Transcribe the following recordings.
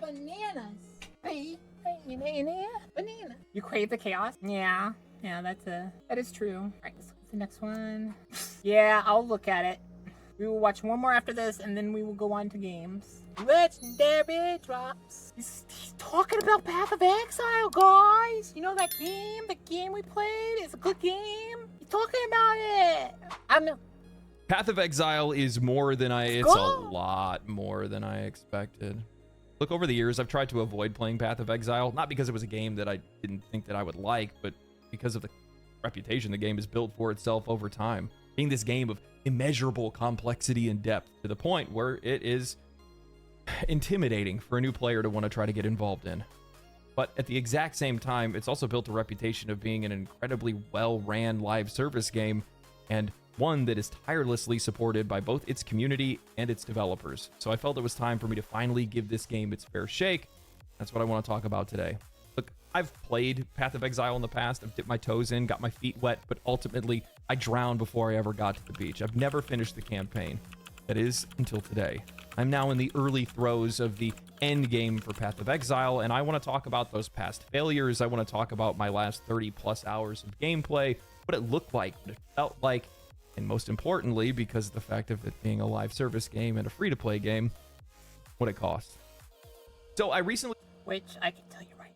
bananas. Hey, banana. You crave the chaos? Yeah, that is true. All right, let's look at the next one. Yeah, I'll look at it. We will watch one more after this, and then we will go on to games. Legendary drops. He's talking about Path of Exile, guys. You know that game? The game we played? It's a good game. He's talking about it. I'm not... Path of Exile is more than it's a lot more than I expected. Look, over the years, I've tried to avoid playing Path of Exile, not because it was a game that I didn't think that I would like, but because of the reputation the game has built for itself over time. Being this game of immeasurable complexity and depth to the point where it is intimidating for a new player to want to try to get involved in. But at the exact same time, it's also built a reputation of being an incredibly well-ran live service game, and one that is tirelessly supported by both its community and its developers. So I felt it was time for me to finally give this game its fair shake. That's what I want to talk about today. Look, I've played Path of Exile in the past. I've dipped my toes in, got my feet wet, but ultimately I drowned before I ever got to the beach. I've never finished the campaign. That is, until today. I'm now in the early throes of the end game for Path of Exile, and I want to talk about those past failures. I want to talk about my last 30 plus hours of gameplay, what it looked like, what it felt like, and most importantly, because of the fact of it being a live service game and a free-to-play game, what it costs. So I recently... Which I can tell you right.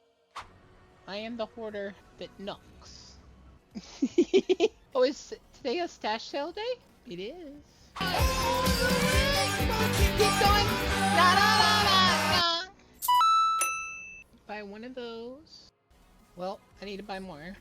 I am the hoarder that knocks. Oh, is today a stash sale day? It is. Keep going. Da, da, da, da, da. Buy one of those. Well, I need to buy more.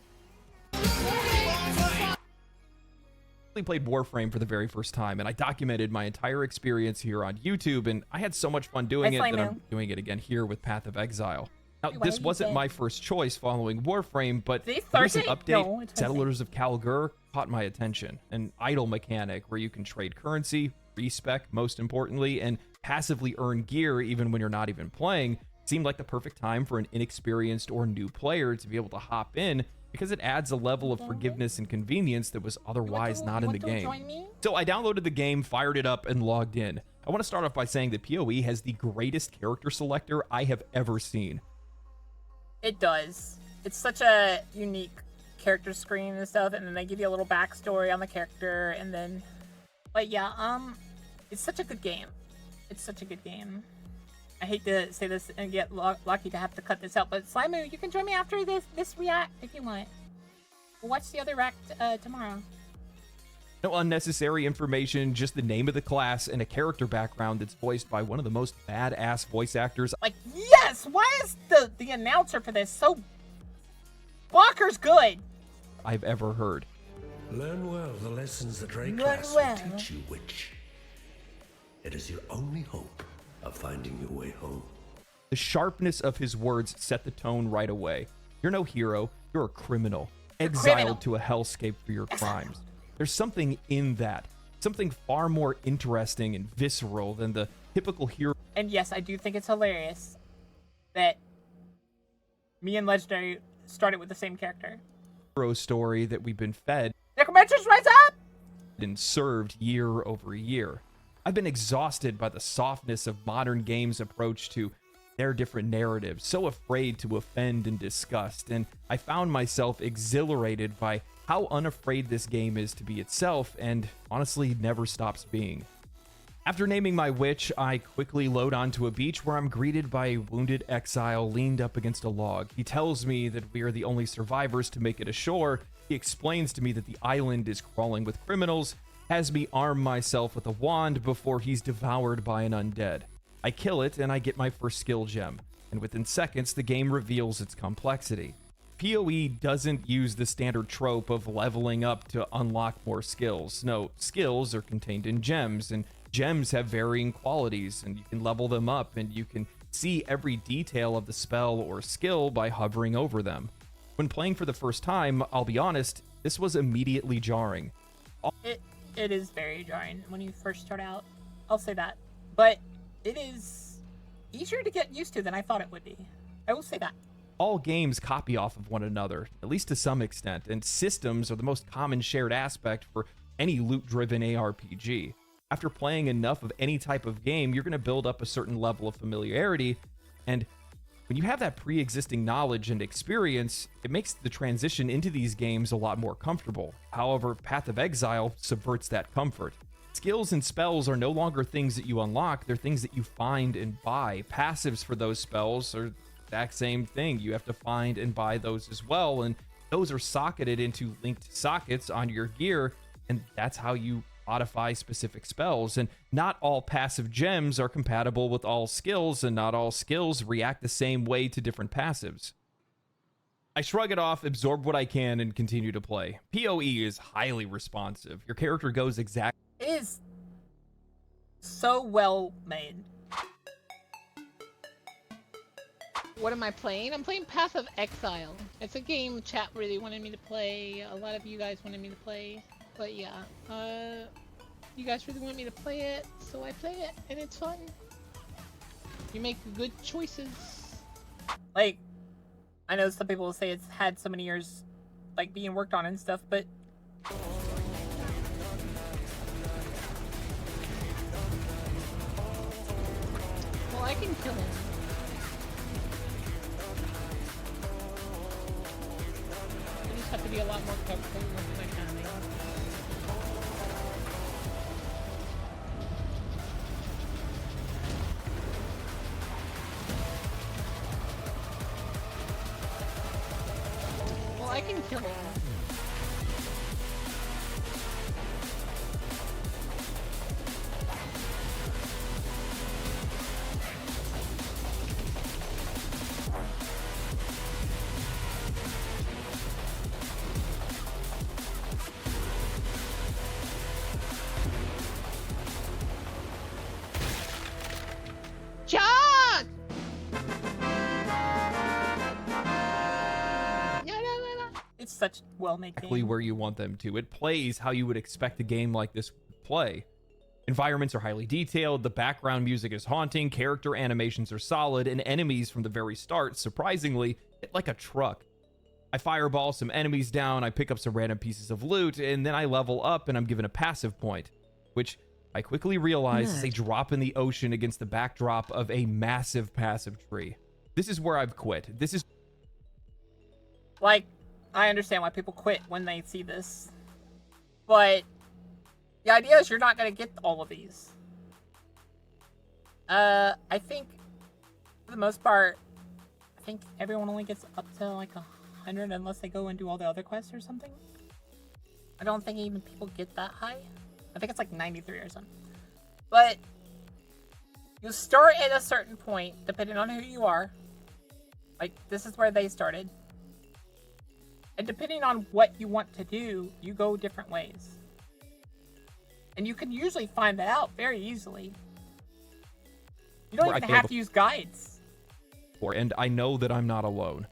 Played Warframe for the very first time, and I documented my entire experience here on YouTube, and I had so much fun doing it that I'm doing it again here with Path of Exile. Now, this wasn't my first choice following Warframe, but the recent update, Settlers of Kalgur, caught my attention. An idle mechanic where you can trade currency, respec most importantly, and passively earn gear even when you're not even playing, seemed like the perfect time for an inexperienced or new player to be able to hop in, because it adds a level of forgiveness and convenience that was otherwise not in the game. So I downloaded the game, fired it up, and logged in. I want to start off by saying that PoE has the greatest character selector I have ever seen. It does. It's such a unique character screen and stuff, and then they give you a little backstory on the character, and then... But yeah, it's such a good game. It's such a good game. I hate to say this and get lucky to have to cut this out, but Slimu, you can join me after this react if you want. We'll watch the other react tomorrow. No unnecessary information, just the name of the class and a character background that's voiced by one of the most badass voice actors. Like, yes! Why is the announcer for this so bonkers good? I've ever heard. Learn well the lessons the Drake class will teach you, witch. It is your only hope of finding your way home. The sharpness of his words set the tone right away. You're no hero, you're a criminal, exiled to a hellscape for your crimes. There's something in that, something far more interesting and visceral than the typical hero. And yes, I do think it's hilarious that me and Legendary started with the same character. Hero story that we've been fed. Necromancers rise up! And served year over year. I've been exhausted by the softness of modern games' approach to their different narratives, so afraid to offend and disgust, and I found myself exhilarated by how unafraid this game is to be itself, and honestly never stops being. After naming my witch, I quickly load onto a beach where I'm greeted by a wounded exile leaned up against a log. He tells me that we are the only survivors to make it ashore. He explains to me that the island is crawling with criminals, has me arm myself with a wand before he's devoured by an undead. I kill it and I get my first skill gem, and within seconds the game reveals its complexity. PoE doesn't use the standard trope of leveling up to unlock more skills. No, skills are contained in gems, and gems have varying qualities, and you can level them up, and you can see every detail of the spell or skill by hovering over them. When playing for the first time, I'll be honest, this was immediately jarring. It is very jarring when you first start out. I'll say that. But it is easier to get used to than I thought it would be. I will say that. All games copy off of one another, at least to some extent, and systems are the most common shared aspect for any loot-driven ARPG. After playing enough of any type of game, you're going to build up a certain level of familiarity, And when you have that pre-existing knowledge and experience, it makes the transition into these games a lot more comfortable. However, Path of Exile subverts that comfort. Skills and spells are no longer things that you unlock, they're things that you find and buy. Passives for those spells are the exact same thing. You have to find and buy those as well, and those are socketed into linked sockets on your gear, and that's how you modify specific spells. And not all passive gems are compatible with all skills, and not all skills react the same way to different passives. I shrug it off, absorb what I can, and continue to play. PoE is highly responsive. Your character goes exactly. It is so well made. What am I playing? I'm playing Path of Exile. It's a game chat really wanted me to play. A lot of you guys wanted me to play. But yeah, you guys really want me to play it, so I play it, and it's fun. You make good choices. Like, I know some people will say it's had so many years, like, being worked on and stuff, but... Well, I can kill him. I just have to be a lot more careful with my timing. Well, I can kill him. Chuck! It's such well-made game. Exactly where you want them to. It plays how you would expect a game like this would play. Environments are highly detailed, the background music is haunting, character animations are solid, and enemies from the very start, surprisingly, hit like a truck. I fireball some enemies down, I pick up some random pieces of loot, and then I level up and I'm given a passive point, which I quickly realize is a drop in the ocean against the backdrop of a massive passive tree. This is where I've quit. This is... Like, I understand why people quit when they see this. But the idea is you're not going to get all of these. I think, for the most part, I think everyone only gets up to like 100 unless they go and do all the other quests or something. I don't think even people get that high. I think it's like 93 or something. But you start at a certain point, depending on who you are. Like, this is where they started. And depending on what you want to do, you go different ways. And you can usually find that out very easily. You don't even have to use guides. And I know that I'm not alone.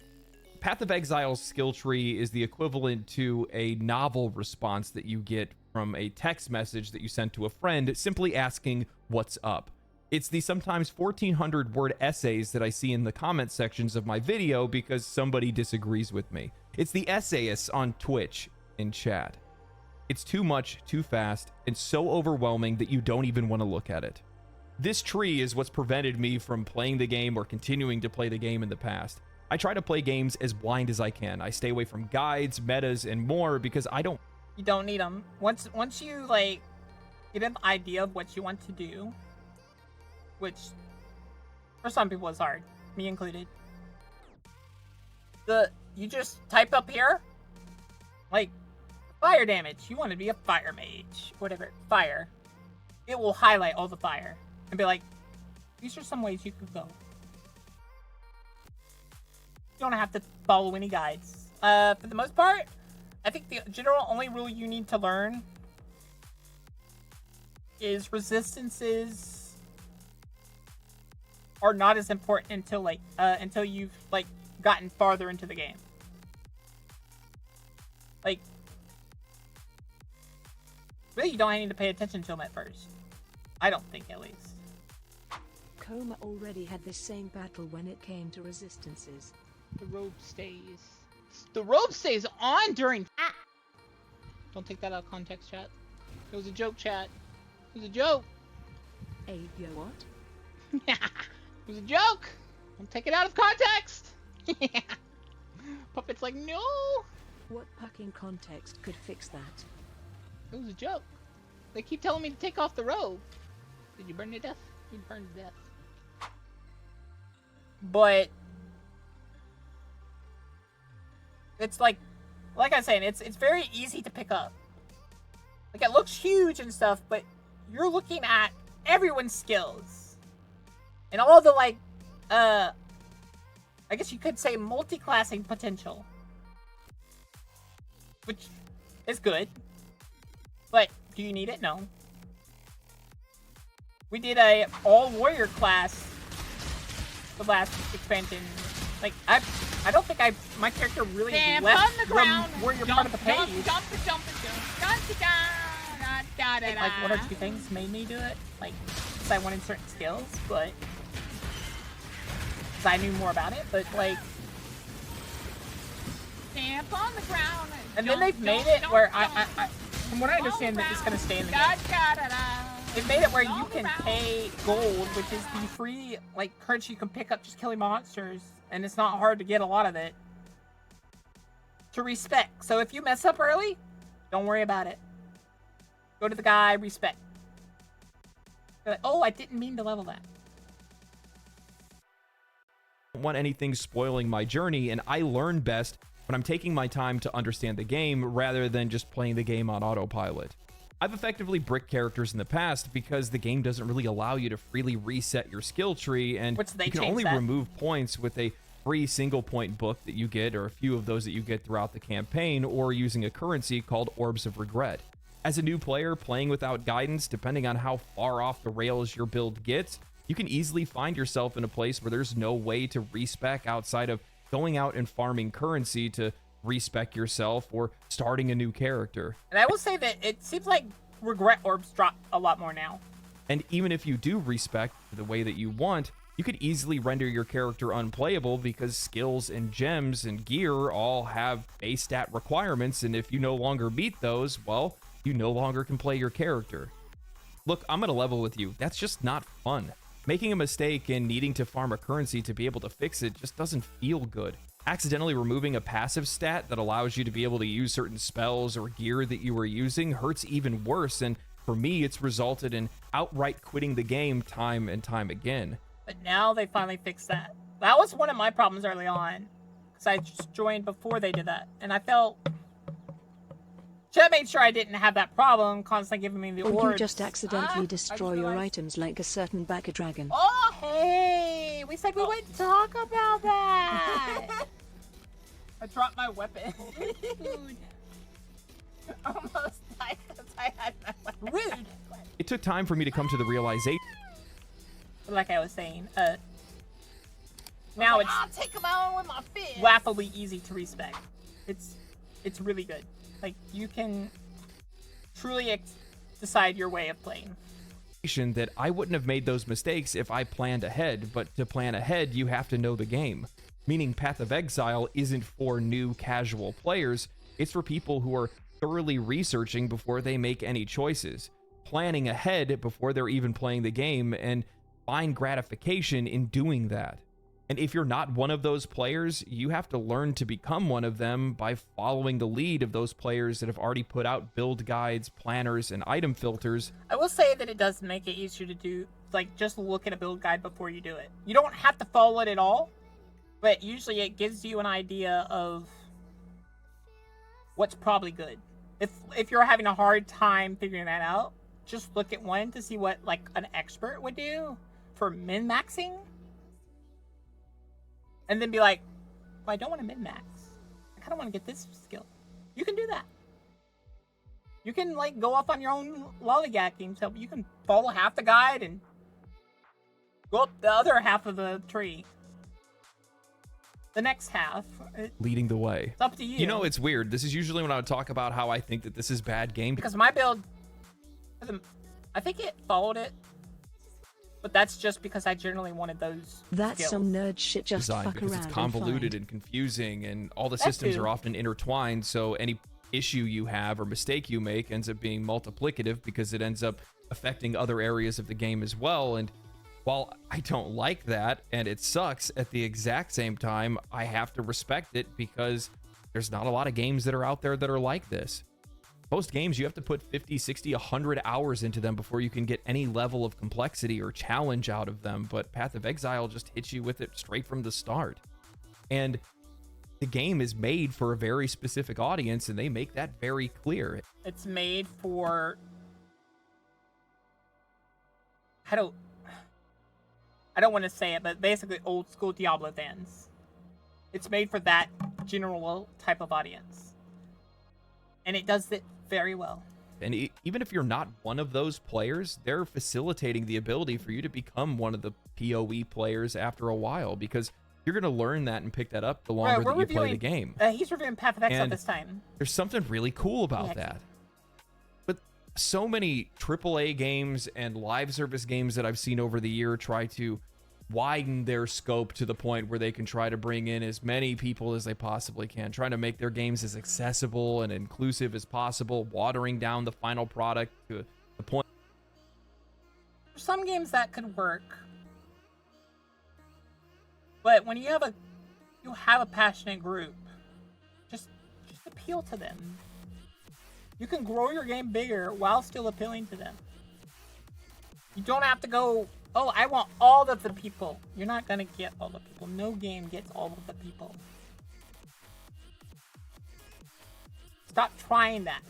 Path of Exile's skill tree is the equivalent to a novel response that you get from a text message that you sent to a friend simply asking, "What's up?" It's the sometimes 1,400 word essays that I see in the comment sections of my video because somebody disagrees with me. It's the essayists on Twitch in chat. It's too much, too fast, and so overwhelming that you don't even want to look at it. This tree is what's prevented me from playing the game or continuing to play the game in the past. I try to play games as blind as I can. I stay away from guides, metas, and more because I don't... You don't need them. Once you, like, get an idea of what you want to do, which for some people is hard, me included. You just type up here, like, fire damage. You want to be a fire mage, whatever, fire. It will highlight all the fire and be like, these are some ways you could go. You don't have to follow any guides. For the most part, I think the general only rule you need to learn is resistances are not as important until you've like gotten farther into the game. Like, really, you don't need to pay attention to them at first. I don't think, at least. Coma already had this same battle when it came to resistances. The robe stays. The robe stays on during... Ah! Don't take that out of context, chat. It was a joke, chat. It was a joke. Yo, what? It was a joke. Don't take it out of context. Yeah. Puppet's like, no. What fucking context could fix that? It was a joke. They keep telling me to take off the robe. Did you burn to death? You burned to death. But it's like I was saying, it's very easy to pick up. Like, it looks huge and stuff, but you're looking at everyone's skills and all the, like, I guess you could say multi-classing potential, which is good. But do you need it? No. We did a all warrior class the last expansion. Like, I don't think my character really left on the ground. warrior part of the page. Jump. Like, one or two things made me do it. Like, because I wanted certain skills, but because I knew more about it. But like, Stamp on the ground. and then they've made it where I from what I understand, that it's gonna stay in the game. It made it where you can pay gold, which is the free, like, currency you can pick up just killing monsters, and it's not hard to get a lot of it, to respec. So if you mess up early, don't worry about it. Go to the guy, respec. You're like, oh, I didn't mean to level that. I don't want anything spoiling my journey, and I learn best when I'm taking my time to understand the game rather than just playing the game on autopilot. I've effectively bricked characters in the past because the game doesn't really allow you to freely reset your skill tree, and you can only remove points with a free single point book that you get, or a few of those that you get throughout the campaign, or using a currency called Orbs of Regret. As a new player playing without guidance, depending on how far off the rails your build gets, you can easily find yourself in a place where there's no way to respec outside of going out and farming currency to respec yourself or starting a new character. And I will say that it seems like regret orbs drop a lot more now. And even if you do respec the way that you want, you could easily render your character unplayable because skills and gems and gear all have base stat requirements, and if you no longer meet those, well, you no longer can play your character. Look, I'm gonna level with you. That's just not fun. Making a mistake and needing to farm a currency to be able to fix it just doesn't feel good. Accidentally removing a passive stat that allows you to be able to use certain spells or gear that you were using hurts even worse, and for me, it's resulted in outright quitting the game time and time again. But now they finally fixed that. That was one of my problems early on, because I just joined before they did that, and I felt should have made sure I didn't have that problem, constantly giving me the orbs. Or you just accidentally destroy your items like a certain bokathedragon. Oh, hey! We said we wouldn't talk about that! I dropped my weapon. Almost died because I had my weapon. Rude! It took time for me to come to the realization. Like I was saying, now it's I'll take them out with my fist. laughably easy to respec. It's really good. Like, you can truly decide your way of playing. That I wouldn't have made those mistakes if I planned ahead, but to plan ahead, you have to know the game. Meaning Path of Exile isn't for new casual players, it's for people who are thoroughly researching before they make any choices, planning ahead before they're even playing the game, and find gratification in doing that. And if you're not one of those players, you have to learn to become one of them by following the lead of those players that have already put out build guides, planners, and item filters. I will say that it does make it easier to do, like, just look at a build guide before you do it. You don't have to follow it at all, but usually it gives you an idea of what's probably good. If you're having a hard time figuring that out, just look at one to see what, like, an expert would do for min-maxing. And then be like, well, I don't want to min-max. I kind of want to get this skill. You can do that. You can, like, go off on your own lollygagging. So you can follow half the guide and go up the other half of the tree. The next half. Leading the way. It's up to you. You know, it's weird. This is usually when I would talk about how I think that this is bad game. Because my build, I think it followed it. But that's just because I generally wanted those That's skills. some nerd shit, just Design, fuck because around it's convoluted and and confusing, and all the That systems too. are often intertwined, so any issue you have or mistake you make ends up being multiplicative because it ends up affecting other areas of the game as well. And while I don't like that and it sucks, at the exact same time, I have to respect it because there's not a lot of games that are out there that are like this. Most games, you have to put 50, 60, 100 hours into them before you can get any level of complexity or challenge out of them, but Path of Exile just hits you with it straight from the start. And the game is made for a very specific audience, and they make that very clear. It's made for... I don't want to say it, but basically old school Diablo fans. It's made for that general type of audience. And it does it very well. And even if you're not one of those players, they're facilitating the ability for you to become one of the PoE players after a while, because you're going to learn that and pick that up the longer that you play the game. He's reviewing Path of Exile this time. There's something really cool about that. But so many AAA games and live service games that I've seen over the year try to widen their scope to the point where they can try to bring in as many people as they possibly can, trying to make their games as accessible and inclusive as possible, watering down the final product to the point. For some games that could work, but when you have a passionate group, just appeal to them. You can grow your game bigger while still appealing to them. You don't have to go, oh, I want all of the people. You're not going to get all the people. No game gets all of the people. Stop trying that.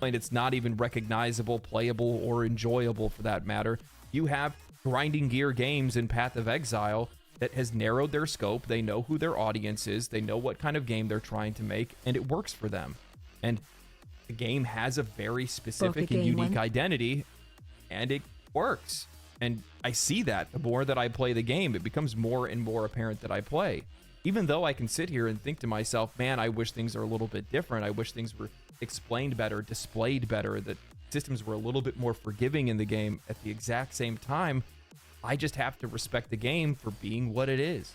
It's not even recognizable, playable, or enjoyable for that matter. You have grinding gear games in Path of Exile that has narrowed their scope. They know who their audience is. They know what kind of game they're trying to make, and it works for them. And the game has a very specific and unique identity, and it works. And I see that the more that I play the game, it becomes more and more apparent that I play. Even though I can sit here and think to myself, man, I wish things are a little bit different. I wish things were explained better, displayed better, that systems were a little bit more forgiving in the game. At the exact same time, I just have to respect the game for being what it is.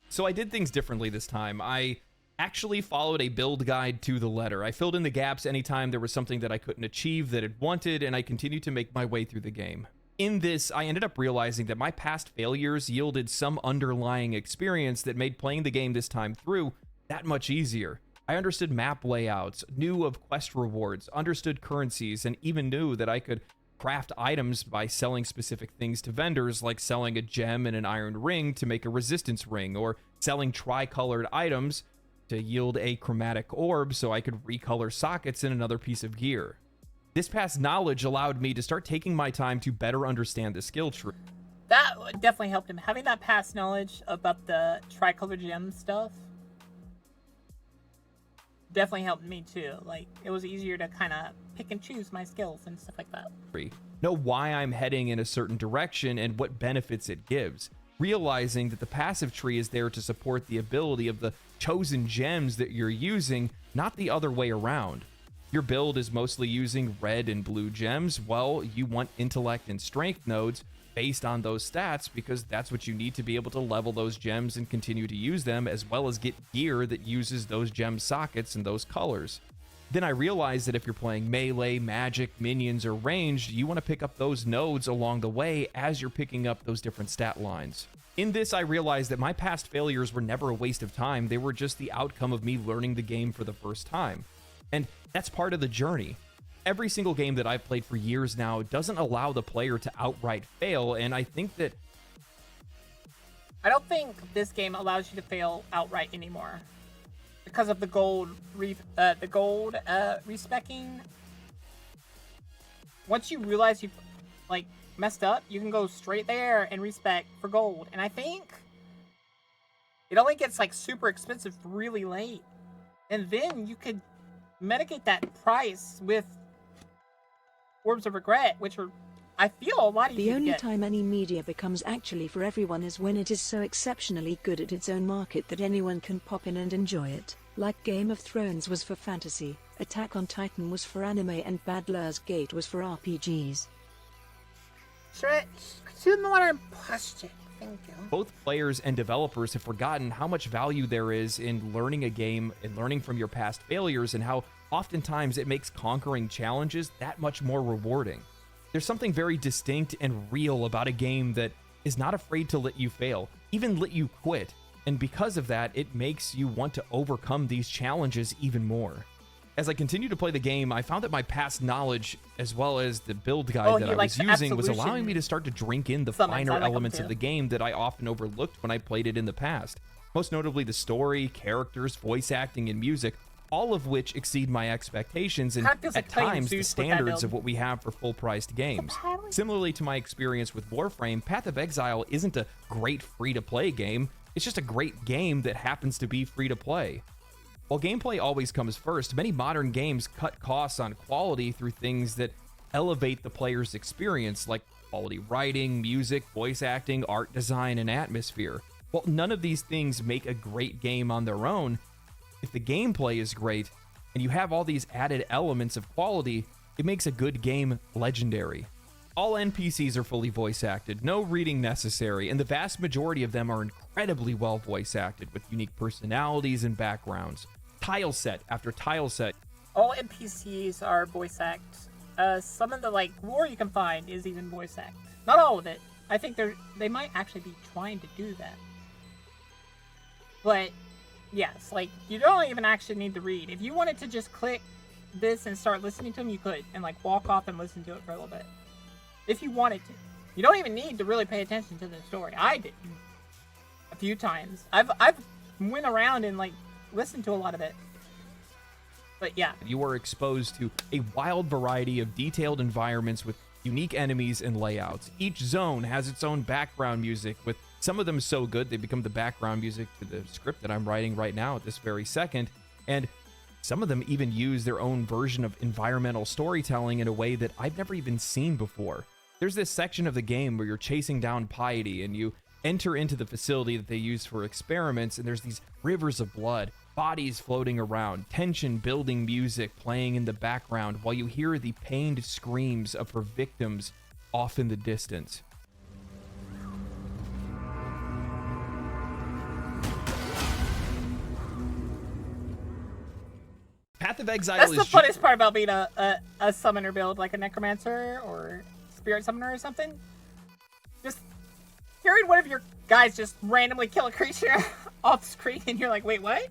So I did things differently this time. I actually followed a build guide to the letter. I filled in the gaps anytime there was something that I couldn't achieve that it wanted, and I continued to make my way through the game. In this, I ended up realizing that my past failures yielded some underlying experience that made playing the game this time through that much easier. I understood map layouts, knew of quest rewards, understood currencies, and even knew that I could craft items by selling specific things to vendors, like selling a gem and an iron ring to make a resistance ring, or selling tricolored items to yield a chromatic orb so I could recolor sockets in another piece of gear. This past knowledge allowed me to start taking my time to better understand the skill tree. That definitely helped him. Having that past knowledge about the tricolor gem stuff definitely helped me too. Like, it was easier to kind of pick and choose my skills and stuff like that. Know why I'm heading in a certain direction and what benefits it gives. Realizing that the passive tree is there to support the ability of the chosen gems that you're using, not the other way around. Your build is mostly using red and blue gems. Well, you want intellect and strength nodes based on those stats because that's what you need to be able to level those gems and continue to use them, as well as get gear that uses those gem sockets and those colors. Then I realized that if you're playing melee, magic, minions, or ranged, you want to pick up those nodes along the way as you're picking up those different stat lines. In this, I realized that my past failures were never a waste of time. They were just the outcome of me learning the game for the first time. And that's part of the journey. Every single game that I've played for years now doesn't allow the player to outright fail, and I think that... I don't think this game allows you to fail outright anymore. Because of the gold respecking. Once you realize you've, like, messed up, you can go straight there and respec for gold. And I think it only gets, like, super expensive really late. And then you could mitigate that price with Orbs of Regret, which are, I feel, a lot easier The only to get. time any media becomes actually for everyone is when it is so exceptionally good at its own market that anyone can pop in and enjoy it. Like Game of Thrones was for fantasy, Attack on Titan was for anime, and Baldur's Gate was for RPGs. Thank you. Both players and developers have forgotten how much value there is in learning a game and learning from your past failures, and how oftentimes it makes conquering challenges that much more rewarding. There's something very distinct and real about a game that is not afraid to let you fail, even let you quit. And because of that, it makes you want to overcome these challenges even more. As I continue to play the game, I found that my past knowledge, as well as the build guide that I was using, was allowing me to start to drink in the finer elements of the game that I often overlooked when I played it in the past. Most notably the story, characters, voice acting, and music, all of which exceed my expectations and at times the standards of what we have for full-priced games. Similarly to my experience with Warframe, Path of Exile isn't a great free-to-play game, it's just a great game that happens to be free-to-play. While gameplay always comes first, many modern games cut costs on quality through things that elevate the player's experience, like quality writing, music, voice acting, art design, and atmosphere. While none of these things make a great game on their own, if the gameplay is great and you have all these added elements of quality, it makes a good game legendary. All NPCs are fully voice acted, no reading necessary, and the vast majority of them are incredibly well voice acted with unique personalities and backgrounds. Tile set after tile set. All NPCs are voice act. Some of the lore you can find is even voice act. Not all of it. I think they might actually be trying to do that. But yes, you don't even actually need to read. If you wanted to just click this and start listening to them, you could, and walk off and listen to it for a little bit. If you wanted to. You don't even need to really pay attention to the story. I did a few times. I've went around and listened to a lot of it. But yeah. You are exposed to a wild variety of detailed environments with unique enemies and layouts. Each zone has its own background music, with some of them so good they become the background music to the script that I'm writing right now at this very second, and some of them even use their own version of environmental storytelling in a way that I've never even seen before. There's this section of the game where you're chasing down Piety, and you enter into the facility that they use for experiments, and there's these rivers of blood, bodies floating around, tension building music playing in the background while you hear the pained screams of her victims off in the distance. Path of Exile That's is the funnest part about being a summoner build, like a necromancer or spirit summoner or something. Just hearing one of your guys just randomly kill a creature off screen, and you're like, wait, what?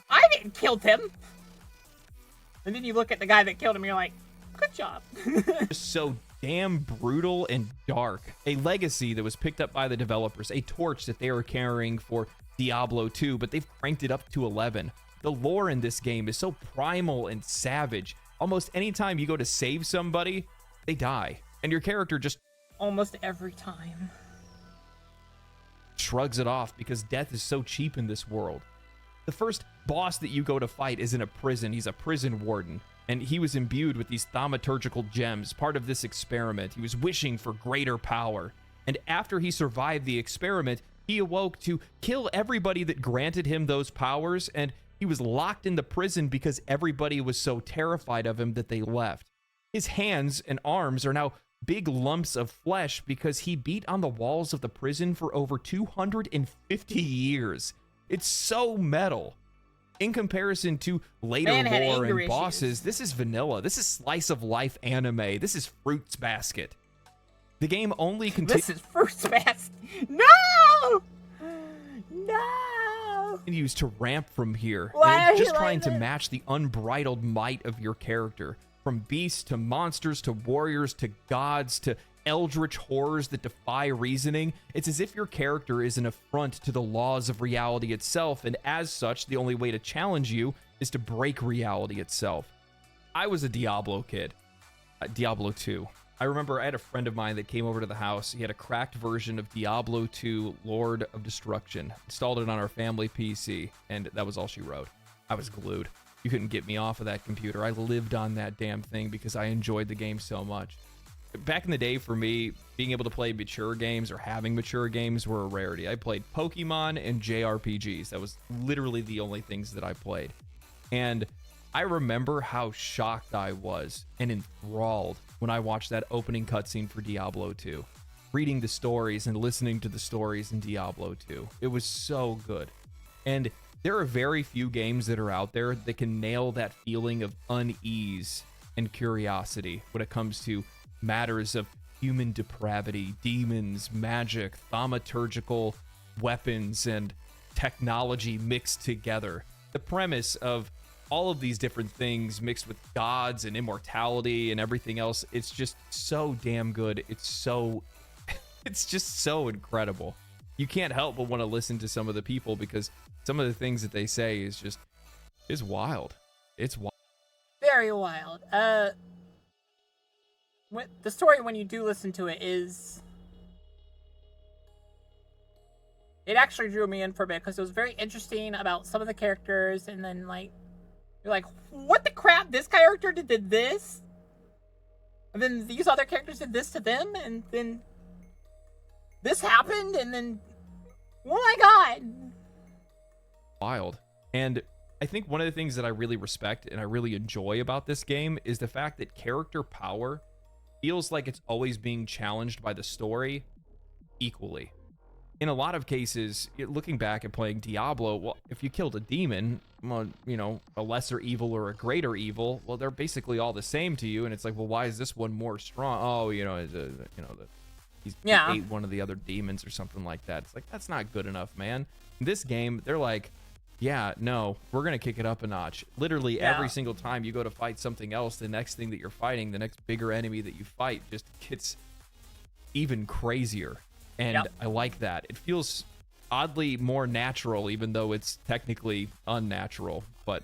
I didn't kill him. And then you look at the guy that killed him, and you're like, good job. So damn brutal and dark. A legacy that was picked up by the developers, a torch that they are carrying for Diablo 2, but they've cranked it up to 11. The lore in this game is so primal and savage. Almost anytime you go to save somebody, they die. And your character just almost every time shrugs it off because death is so cheap in this world. The first boss that you go to fight is in a prison. He's a prison warden, and he was imbued with these thaumaturgical gems, part of this experiment. He was wishing for greater power. And after he survived the experiment, he awoke to kill everybody that granted him those powers, and he was locked in the prison because everybody was so terrified of him that they left. His hands and arms are now big lumps of flesh because he beat on the walls of the prison for over 250 years. It's so metal. In comparison to later lore and bosses, this is vanilla. This is slice of life anime. This is Fruits Basket. The game only continues. This is Fruits Basket. No! No! Continues to ramp from here. Why and just trying to match the unbridled might of your character. From beasts to monsters to warriors to gods to eldritch horrors that defy reasoning, it's as if your character is an affront to the laws of reality itself, and as such, the only way to challenge you is to break reality itself. I was a Diablo kid. Diablo 2. I remember I had a friend of mine that came over to the house. He had a cracked version of Diablo 2 Lord of Destruction. Installed it on our family PC, and that was all she wrote. I was glued. You couldn't get me off of that computer. I lived on that damn thing because I enjoyed the game so much. Back in the day, for me, being able to play mature games or having mature games were a rarity. I played Pokemon and JRPGs. That was literally the only things that I played. And I remember how shocked I was and enthralled when I watched that opening cutscene for Diablo 2. Reading the stories and listening to the stories in Diablo 2. It was so good. And there are very few games that are out there that can nail that feeling of unease and curiosity when it comes to matters of human depravity, demons, magic, thaumaturgical weapons, and technology mixed together. The premise of all of these different things mixed with gods and immortality and everything else, it's just so damn good. It's just so incredible. You can't help but want to listen to some of the people because some of the things that they say is wild. It's wild. Very wild. The story, when you do listen to it, it actually drew me in for a bit because it was very interesting about some of the characters, and then like you're like, what the crap? This character did this, and then these other characters did this to them, and then this happened, and then oh my god, wild. And I think one of the things that I really respect and I really enjoy about this game is the fact that character power feels like it's always being challenged by the story equally. In a lot of cases, looking back at playing Diablo, well, if you killed a demon, well, you know, a lesser evil or a greater evil, well, they're basically all the same to you, and it's like, well, why is this one more strong? Oh, he ate one of the other demons or something like that. It's like, that's not good enough, man. In this game, they're like, yeah, no, we're going to kick it up a notch. Literally every single time you go to fight something else, the next thing that you're fighting, the next bigger enemy that you fight just gets even crazier. And I like that. It feels oddly more natural, even though it's technically unnatural. But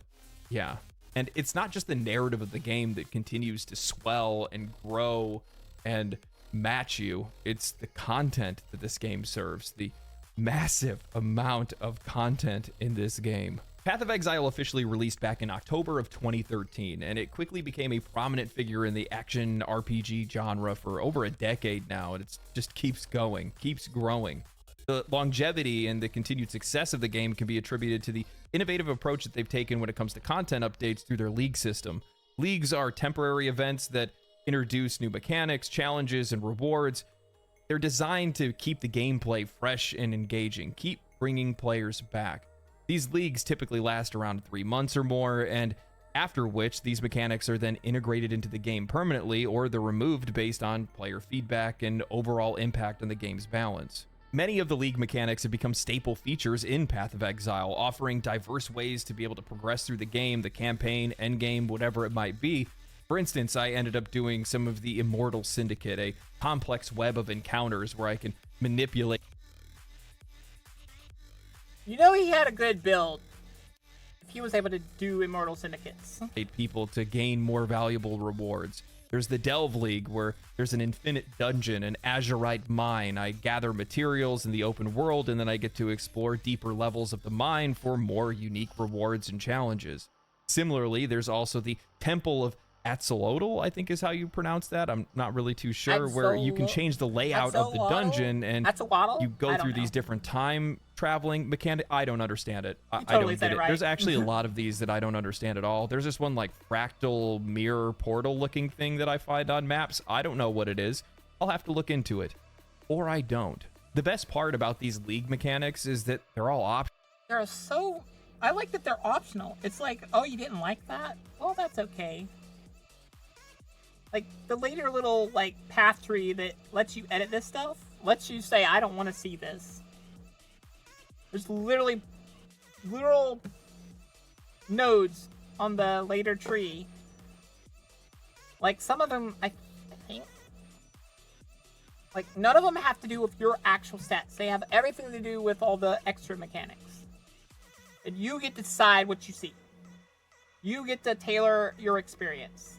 yeah. And it's not just the narrative of the game that continues to swell and grow and match you. It's the content that this game serves. The massive amount of content in this game. Path of Exile officially released back in October of 2013, and it quickly became a prominent figure in the action RPG genre for over a decade now, and it just keeps going, keeps growing. The longevity and the continued success of the game can be attributed to the innovative approach that they've taken when it comes to content updates through their league system. Leagues are temporary events that introduce new mechanics, challenges, and rewards. They're designed to keep the gameplay fresh and engaging, keep bringing players back. These leagues typically last around 3 months or more, and after which these mechanics are then integrated into the game permanently, or they're removed based on player feedback and overall impact on the game's balance. Many of the league mechanics have become staple features in Path of Exile, offering diverse ways to be able to progress through the game, the campaign, endgame, whatever it might be. For instance, I ended up doing some of the Immortal Syndicate, a complex web of encounters where I can manipulate. You know, he had a good build if he was able to do Immortal Syndicates. People to gain more valuable rewards. There's the Delve League, where there's an infinite dungeon, an azurite mine. I gather materials in the open world, and then I get to explore deeper levels of the mine for more unique rewards and challenges. Similarly, there's also the Temple of Axolotl, I think is how you pronounce that. I'm not really too sure, where you can change the layout of the dungeon and you go through these different time traveling mechanics. I don't understand it. I don't get it. Right. There's actually a lot of these that I don't understand at all. There's this one like fractal mirror portal looking thing that I find on maps. I don't know what it is. I'll have to look into it. Or I don't. The best part about these league mechanics is that they're all optional. I like that they're optional. It's like, oh, you didn't like that? Well, that's okay. Like, the later little, like, path tree that lets you edit this stuff, lets you say, I don't want to see this. There's literal nodes on the later tree. Like, some of them, I think, like, none of them have to do with your actual stats. They have everything to do with all the extra mechanics. And you get to decide what you see. You get to tailor your experience.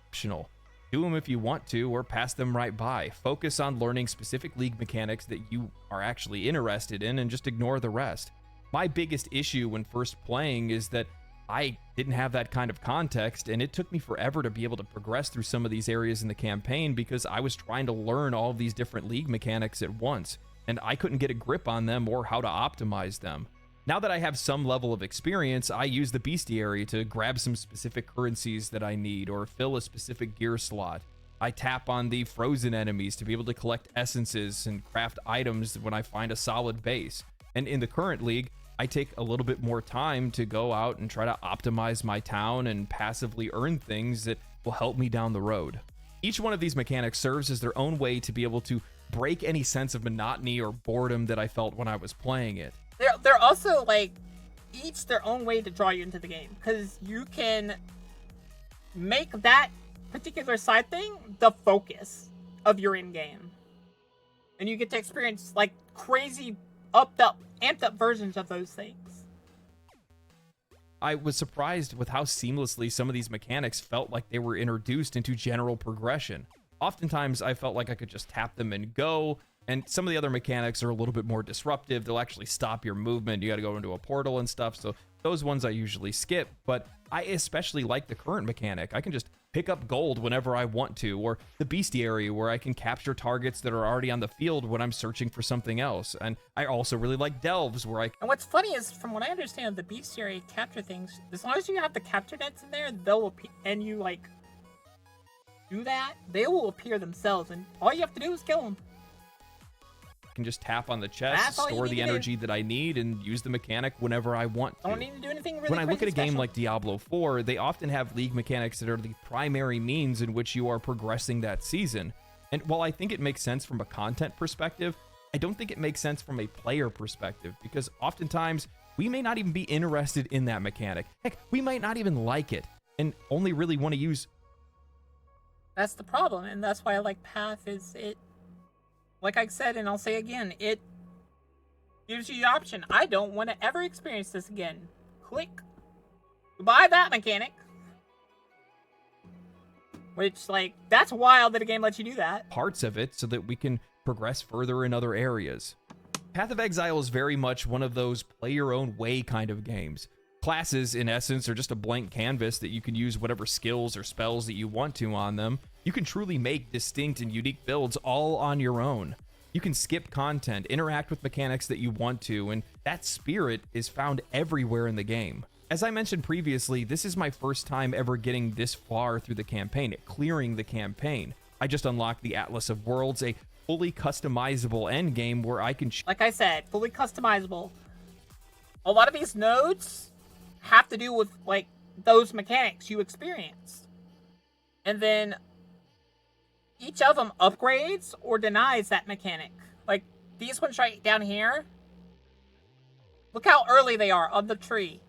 Optional. Do them if you want to, or pass them right by. Focus on learning specific league mechanics that you are actually interested in and just ignore the rest. My biggest issue when first playing is that I didn't have that kind of context, and it took me forever to be able to progress through some of these areas in the campaign because I was trying to learn all of these different league mechanics at once, and I couldn't get a grip on them or how to optimize them. Now that I have some level of experience, I use the bestiary to grab some specific currencies that I need or fill a specific gear slot. I tap on the frozen enemies to be able to collect essences and craft items when I find a solid base. And in the current league, I take a little bit more time to go out and try to optimize my town and passively earn things that will help me down the road. Each one of these mechanics serves as their own way to be able to break any sense of monotony or boredom that I felt when I was playing it. They're also like each their own way to draw you into the game, because you can make that particular side thing the focus of your in-game, and you get to experience like crazy amped up versions of those things. I was surprised with how seamlessly some of these mechanics felt like they were introduced into general progression. Oftentimes I felt like I could just tap them and go, and some of the other mechanics are a little bit more disruptive. They'll actually stop your movement. You got to go into a portal and stuff, so those ones I usually skip. But I especially like the current mechanic. I can just pick up gold whenever I want to, or the bestiary where I can capture targets that are already on the field when I'm searching for something else. And I also really like delves where And what's funny is, from what I understand, the bestiary capture things, as long as you have the capture nets in there, they'll appear, and you like do that, they will appear themselves, and all you have to do is kill them. I can just tap on the chest, store the energy that I need, and use the mechanic whenever I want to. Don't need to do anything really When I look at a game special. like Diablo 4, they often have league mechanics that are the primary means in which you are progressing that season. And while I think it makes sense from a content perspective, I don't think it makes sense from a player perspective, because oftentimes we may not even be interested in that mechanic. Heck, we might not even like it, and only really want to use... That's the problem, and that's why I like Path. Like I said, and I'll say again, it gives you the option. I don't want to ever experience this again. Click. Buy that mechanic. Which, like, that's wild that a game lets you do that. Parts of it so that we can progress further in other areas. Path of Exile is very much one of those play your own way kind of games. Classes, in essence, are just a blank canvas that you can use whatever skills or spells that you want to on them. You can truly make distinct and unique builds all on your own. You can skip content, interact with mechanics that you want to, and that spirit is found everywhere in the game. As I mentioned previously, this is my first time ever getting this far through the campaign, clearing the campaign. I just unlocked the Atlas of Worlds, a fully customizable endgame where I can... Like I said, fully customizable. A lot of these nodes have to do with, like, those mechanics you experienced. And then each of them upgrades or denies that mechanic. Like, these ones right down here, look how early they are on the tree.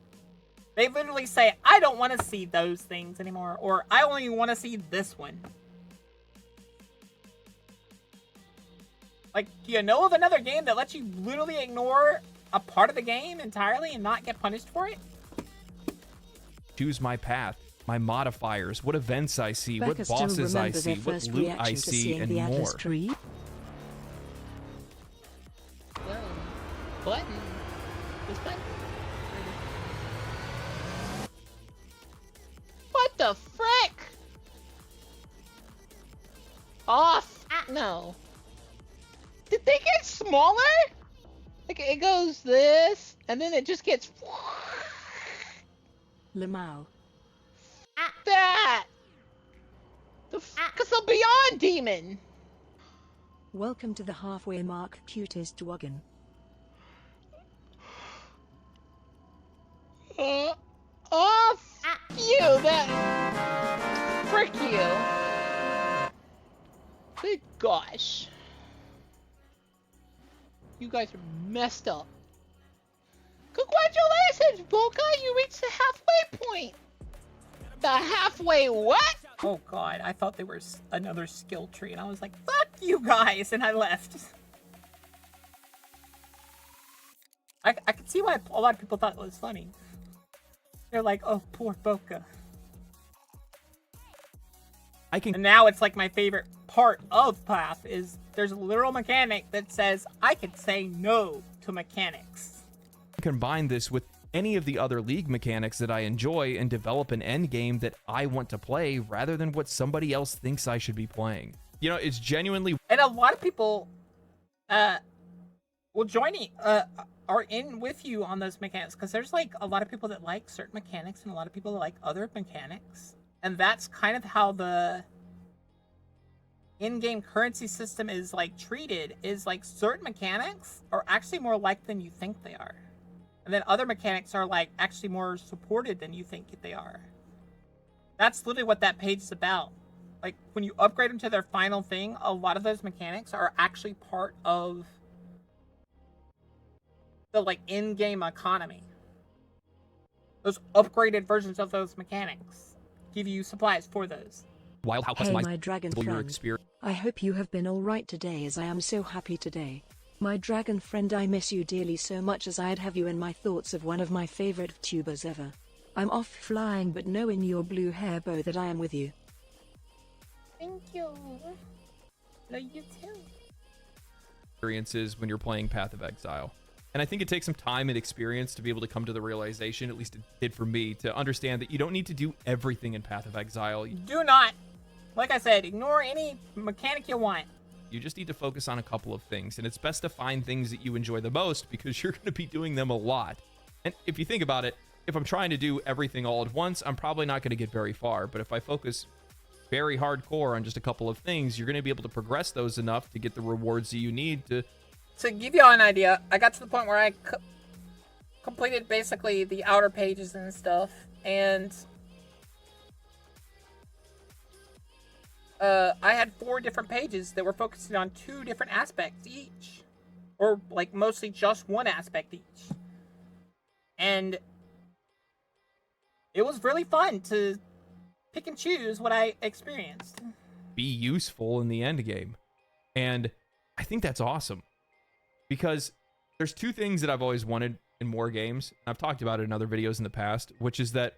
They literally say, I don't want to see those things anymore, or I only want to see this one. Like, do you know of another game that lets you literally ignore a part of the game entirely and not get punished for it? Choose my path, my modifiers, what events I see, Becca what still bosses I remembers see, their what first loot I reaction to see, seeing and the more. Atlas tree. Whoa. Button. This button? What the frick? Off. No. Did they get smaller? Like, it goes this, and then it just gets... Lamau. that! The fuck is a Beyond Demon? Welcome to the halfway mark, cutest wagon. Oh, fuck you! That... Frick you. Good gosh. You guys are messed up. Congratulations, Boka! You reached the halfway point! The halfway what? Oh god, I thought there was another skill tree, and I was like, fuck you guys, and I left. I could see why a lot of people thought it was funny. They're like, oh, poor Boka. And now it's like my favorite part of Path is there's a literal mechanic that says I could say no to mechanics. Combine this with any of the other League mechanics that I enjoy and develop an end game that I want to play rather than what somebody else thinks I should be playing. You know, it's genuinely... And a lot of people will join you, are in with you on those mechanics, because there's like a lot of people that like certain mechanics and a lot of people that like other mechanics. And that's kind of how the in-game currency system is like treated, is like certain mechanics are actually more liked than you think they are. And then other mechanics are like actually more supported than you think they are. That's literally what that page is about. like when you upgrade them to their final thing, a lot of those mechanics are actually part of the like in-game economy. Those upgraded versions of those mechanics give you supplies for those. Wild how Hey customizable my dragon your friend, experience. I hope you have been alright today, as I am so happy today. My dragon friend, I miss you dearly so much, as I'd have you in my thoughts of one of my favorite VTubers ever. I'm off flying, but know in your blue hair bow that I am with you. Thank you. Love you too. Experiences when you're playing Path of Exile. And I think it takes some time and experience to be able to come to the realization, at least it did for me, to understand that you don't need to do everything in Path of Exile. Do not, like I said, ignore any mechanic you want. You just need to focus on a couple of things, and it's best to find things that you enjoy the most because you're going to be doing them a lot. And if you think about it, if I'm trying to do everything all at once, I'm probably not going to get very far. But if I focus very hardcore on just a couple of things, you're going to be able to progress those enough to get the rewards that you need to. To give y'all an idea, I got to the point where I completed basically the outer pages and stuff, and I had 4 different pages that were focusing on 2 different aspects each, or like mostly just one aspect each, and it was really fun to pick and choose what I experienced. Be useful in the end game. And I think that's awesome. Because there's 2 things that I've always wanted in more games. I've talked about it in other videos in the past, which is that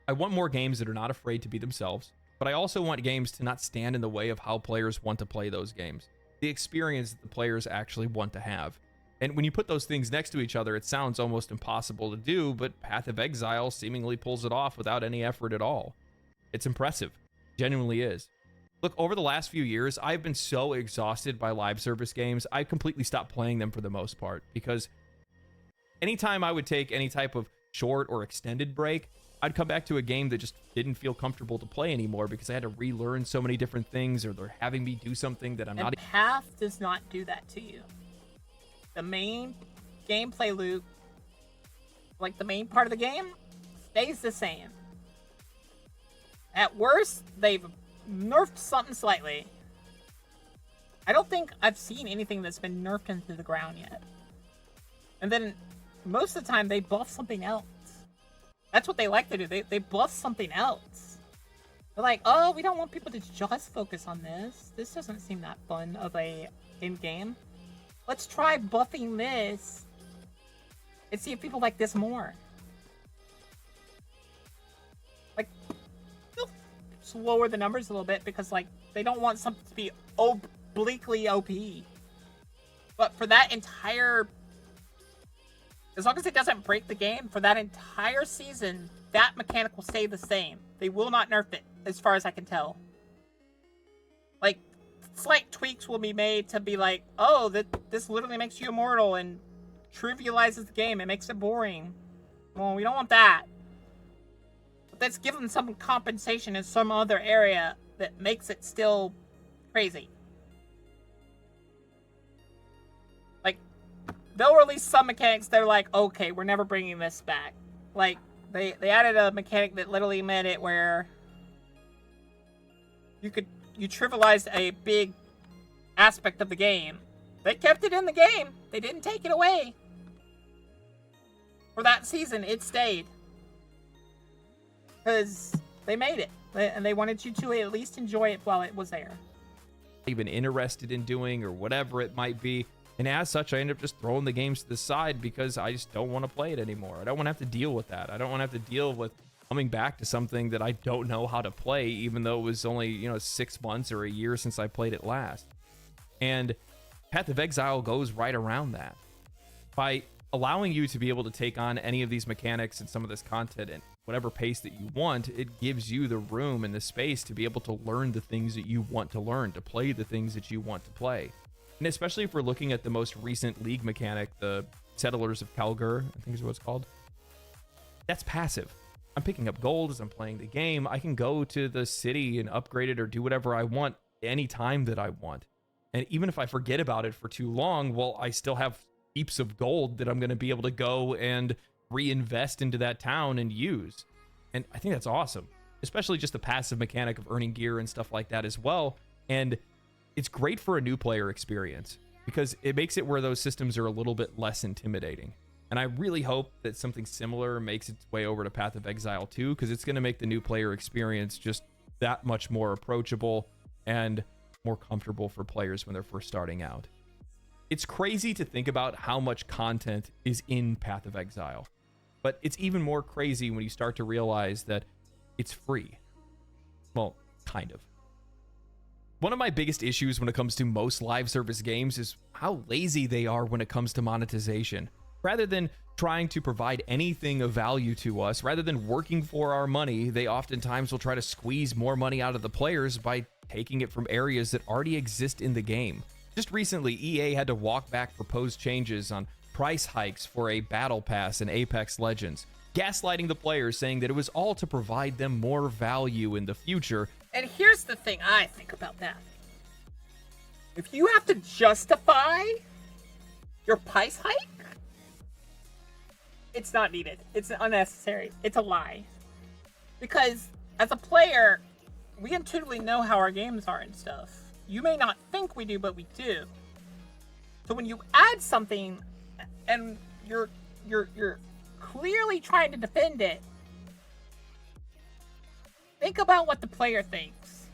I want more games that are not afraid to be themselves, but I also want games to not stand in the way of how players want to play those games. The experience that the players actually want to have. And when you put those things next to each other, it sounds almost impossible to do, but Path of Exile seemingly pulls it off without any effort at all. It's impressive. Genuinely is. Look, over the last few years, I've been so exhausted by live service games, I completely stopped playing them for the most part, because anytime I would take any type of short or extended break, I'd come back to a game that just didn't feel comfortable to play anymore because I had to relearn so many different things, or they're having me do something that I'm And not. Path does not do that to you. The main gameplay loop, like the main part of the game, stays the same. At worst, they've nerfed something slightly. I don't think I've seen anything that's been nerfed into the ground yet. And then most of the time they buff something else. That's what they like to do. They buff something else. They're like, oh, we don't want people to just focus on this. This doesn't seem that fun of a in-game. Let's try buffing this and see if people like this more. Like, they'll lower the numbers a little bit because, like, they don't want something to be obliquely OP. But for that entire... As long as it doesn't break the game, for that entire season, that mechanic will stay the same. They will not nerf it, as far as I can tell. Like, slight tweaks will be made to be like, oh, this literally makes you immortal and trivializes the game. It makes it boring. Well, we don't want that. But let's give them some compensation in some other area that makes it still crazy. Like, they'll release some mechanics that are like, okay, we're never bringing this back. Like, they added a mechanic that literally made it where you trivialized a big aspect of the game. They kept it in the game. They didn't take it away. For that season, it stayed. Because they made it. And they wanted you to at least enjoy it while it was there. Even interested in doing or whatever it might be. And as such, I end up just throwing the games to the side because I just don't want to play it anymore. I don't want to have to deal with that. I don't want to have to deal with coming back to something that I don't know how to play, even though it was only, 6 months or a year since I played it last. And Path of Exile goes right around that. By allowing you to be able to take on any of these mechanics and some of this content at whatever pace that you want, it gives you the room and the space to be able to learn the things that you want to learn, to play the things that you want to play. And especially if we're looking at the most recent League mechanic, the Settlers of Kalgur, I think is what it's called. That's passive. I'm picking up gold as I'm playing the game. I can go to the city and upgrade it or do whatever I want any time that I want. And even if I forget about it for too long, well, I still have heaps of gold that I'm going to be able to go and reinvest into that town and use. And I think that's awesome. especially just the passive mechanic of earning gear and stuff like that as well. And it's great for a new player experience because it makes it where those systems are a little bit less intimidating. And I really hope that something similar makes its way over to Path of Exile 2, because it's going to make the new player experience just that much more approachable and more comfortable for players when they're first starting out. It's crazy to think about how much content is in Path of Exile, but it's even more crazy when you start to realize that it's free. Well, kind of. One of my biggest issues when it comes to most live service games is how lazy they are when it comes to monetization. Rather than trying to provide anything of value to us, rather than working for our money, they oftentimes will try to squeeze more money out of the players by taking it from areas that already exist in the game. Just recently, EA had to walk back proposed changes on price hikes for a battle pass in Apex Legends, gaslighting the players, saying that it was all to provide them more value in the future. And here's the thing I think about that. If you have to justify your price hike, it's not needed. It's unnecessary. It's a lie. Because as a player, we intuitively know how our games are and stuff. You may not think we do, but we do. So when you add something and you're clearly trying to defend it, think about what the player thinks.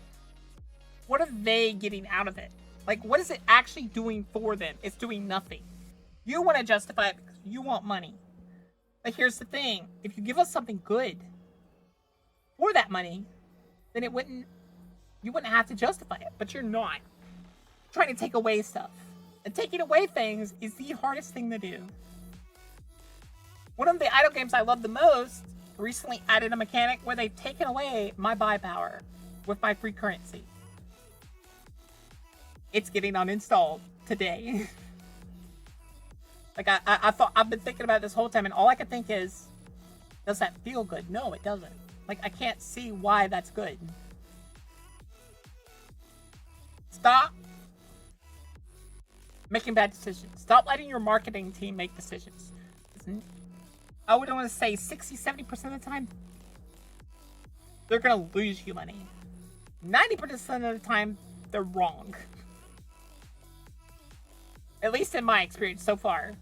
What are they getting out of it? Like, what is it actually doing for them? It's doing nothing. You want to justify it because you want money. But here's the thing. If you give us something good for that money, then you wouldn't have to justify it. But you're not. Trying to take away stuff. And taking away things is the hardest thing to do. One of the idle games I love the most recently added a mechanic where they've taken away my buy power with my free currency. It's getting uninstalled today. Like, I've been thinking about it this whole time, and all I can think is, does that feel good? No, it doesn't. Like, I can't see why that's good. Stop making bad decisions. Stop letting your marketing team make decisions. I would want to say 60-70% of the time, they're going to lose you money. 90% of the time, they're wrong. At least in my experience so far.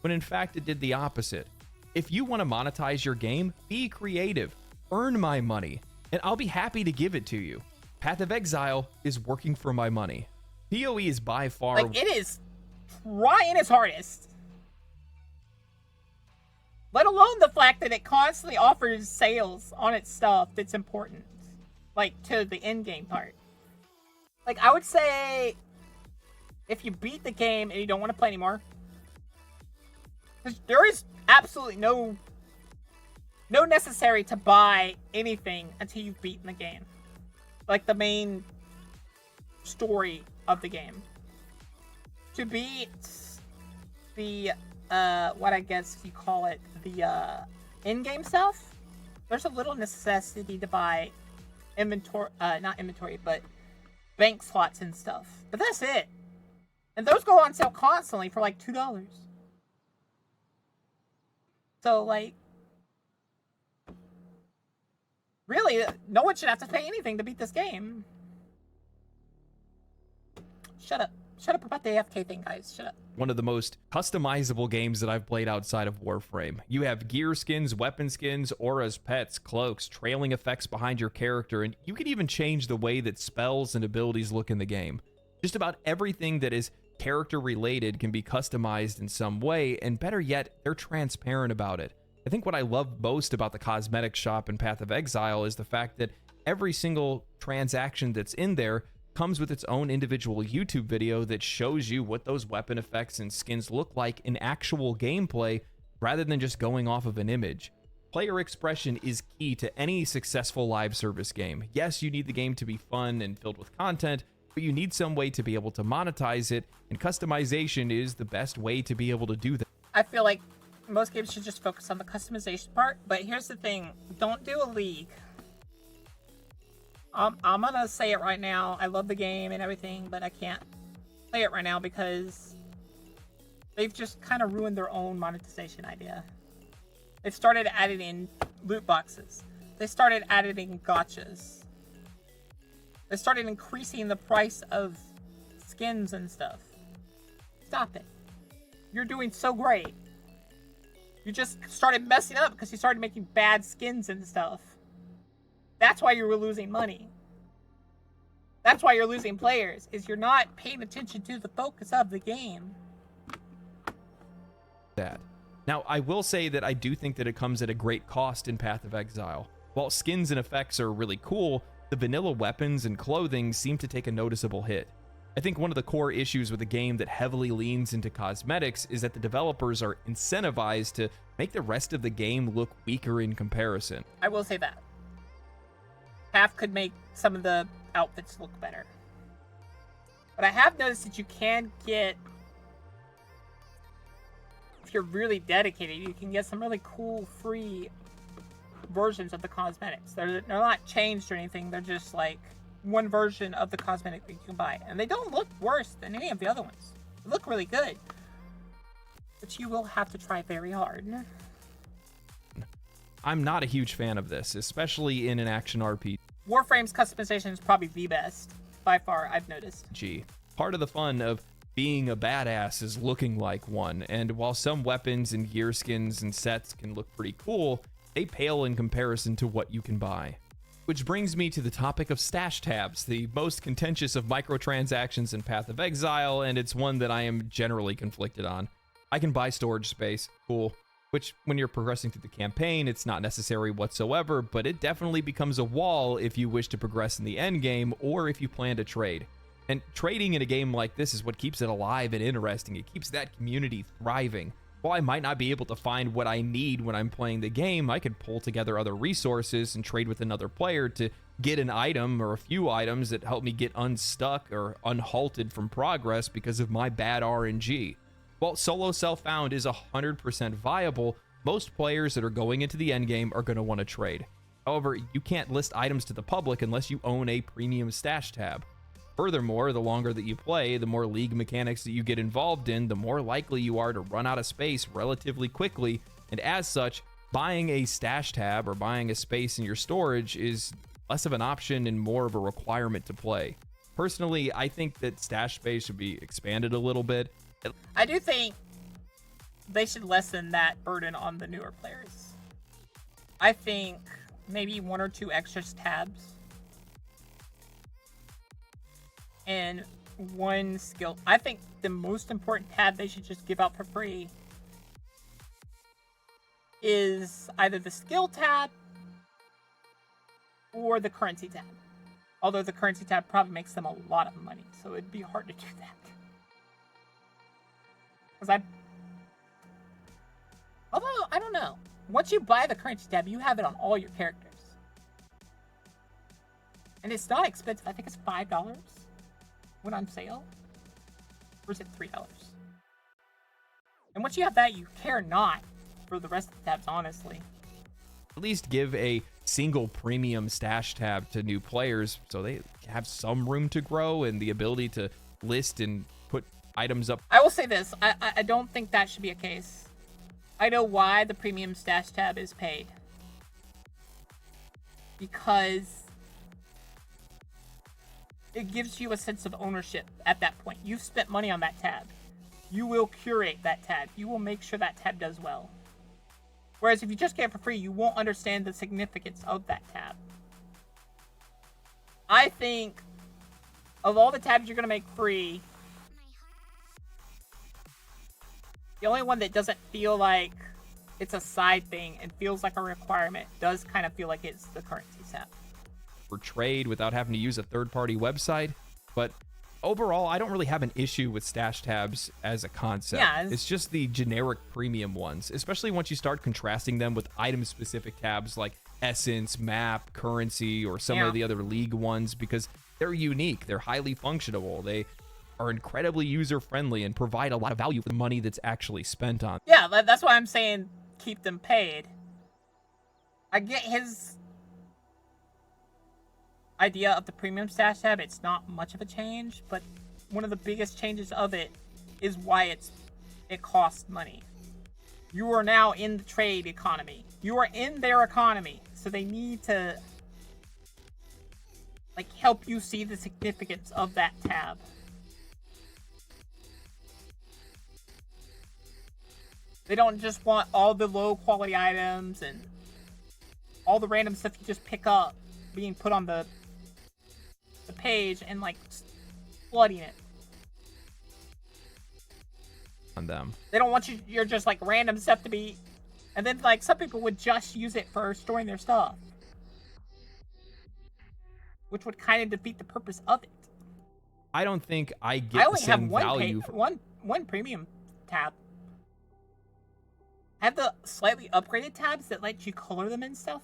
When in fact it did the opposite. If you want to monetize your game, be creative. Earn my money, and I'll be happy to give it to you. Path of Exile is working for my money. PoE is by far... Like, it is trying its hardest. Let alone the fact that it constantly offers sales on its stuff that's important. Like, to the in-game part. Like, I would say, if you beat the game and you don't want to play anymore, there is absolutely no necessary to buy anything until you've beaten the game. Like, the main story of the game. To beat the, what I guess you call it, the, in-game stuff, there's a little necessity to buy not inventory, but bank slots and stuff. But that's it. And those go on sale constantly for like $2. So, like, really, no one should have to pay anything to beat this game. Shut up. Shut up about the AFK thing, guys. Shut up. One of the most customizable games that I've played outside of Warframe. You have gear skins, weapon skins, auras, pets, cloaks, trailing effects behind your character, and you can even change the way that spells and abilities look in the game. Just about everything that is character related can be customized in some way, and better yet, they're transparent about it. I think what I love most about the cosmetic shop in Path of Exile is the fact that every single transaction that's in there comes with its own individual YouTube video that shows you what those weapon effects and skins look like in actual gameplay rather than just going off of an image. Player expression is key to any successful live service game. Yes, you need the game to be fun and filled with content, but you need some way to be able to monetize it, and customization is the best way to be able to do that. I feel like most games should just focus on the customization part, but here's the thing. Don't do a League. I'm gonna say it right now. I love the game and everything, but I can't play it right now because they've just kind of ruined their own monetization idea. They've started adding in loot boxes. they started adding gotchas. They started increasing the price of skins and stuff. Stop it. You're doing so great. You just started messing up because you started making bad skins and stuff. That's why you were losing money. That's why you're losing players, is you're not paying attention to the focus of the game. That. Now, I will say that I do think that it comes at a great cost in Path of Exile. While skins and effects are really cool, the vanilla weapons and clothing seem to take a noticeable hit. I think one of the core issues with a game that heavily leans into cosmetics is that the developers are incentivized to make the rest of the game look weaker in comparison. I will say that. Path could make some of the outfits look better. But I have noticed that you can get, if you're really dedicated, you can get some really cool free versions of the cosmetics. They're not changed or anything, they're just like one version of the cosmetic that you can buy. And they don't look worse than any of the other ones. They look really good. But you will have to try very hard. I'm not a huge fan of this, especially in an action RPG. Warframe's customization is probably the best, by far, I've noticed. Part of the fun of being a badass is looking like one, and while some weapons and gear skins and sets can look pretty cool, they pale in comparison to what you can buy. Which brings me to the topic of stash tabs, the most contentious of microtransactions in Path of Exile, and it's one that I am generally conflicted on. I can buy storage space, cool, which when you're progressing through the campaign, it's not necessary whatsoever, but it definitely becomes a wall if you wish to progress in the end game or if you plan to trade. And trading in a game like this is what keeps it alive and interesting. It keeps that community thriving. While I might not be able to find what I need when I'm playing the game, I could pull together other resources and trade with another player to get an item or a few items that help me get unstuck or unhalted from progress because of my bad RNG. While solo self-found is 100% viable, most players that are going into the endgame are going to want to trade. However, you can't list items to the public unless you own a premium stash tab. Furthermore, the longer that you play, the more league mechanics that you get involved in, the more likely you are to run out of space relatively quickly, and as such, buying a stash tab or buying a space in your storage is less of an option and more of a requirement to play. Personally, I think that stash space should be expanded a little bit. I do think they should lessen that burden on the newer players. I think maybe 1 or 2 extra tabs and 1 skill. I think the most important tab they should just give out for free is either the skill tab or the currency tab. Although the currency tab probably makes them a lot of money, so it'd be hard to do that. Although, I don't know. Once you buy the currency tab, you have it on all your characters. And it's not expensive. I think it's $5 when on sale. Or is it $3? And once you have that, you care not for the rest of the tabs, honestly. At least give a single premium stash tab to new players so they have some room to grow and the ability to list and put items up. I will say this. I don't think that should be a case. I know why the premium stash tab is paid. Because it gives you a sense of ownership at that point. You've spent money on that tab. You will curate that tab. You will make sure that tab does well. Whereas if you just get it for free, you won't understand the significance of that tab. I think of all the tabs you're going to make free, the only one that doesn't feel like it's a side thing and feels like a requirement does kind of feel like it's the currency tab. For trade without having to use a third-party website, but overall, I don't really have an issue with stash tabs as a concept. Yeah, it's just the generic premium ones, especially once you start contrasting them with item-specific tabs like Essence, Map, Currency, or some of the other League ones, because they're unique, they're highly functional, they are incredibly user-friendly and provide a lot of value for the money that's actually spent on. Yeah, that's why I'm saying keep them paid. I get his idea of the premium stash tab. It's not much of a change, but one of the biggest changes of it is why it costs money. You are now in the trade economy. You are in their economy, So they need to like help you see the significance of that tab. They don't just want all the low quality items and all the random stuff you just pick up being put on the page and like flooding it on them. They don't want your just like random stuff to be, and then like some people would just use it for storing their stuff, which would kind of defeat the purpose of it. I don't think I get I the only have same value for one premium tab. I have the slightly upgraded tabs that let you color them and stuff.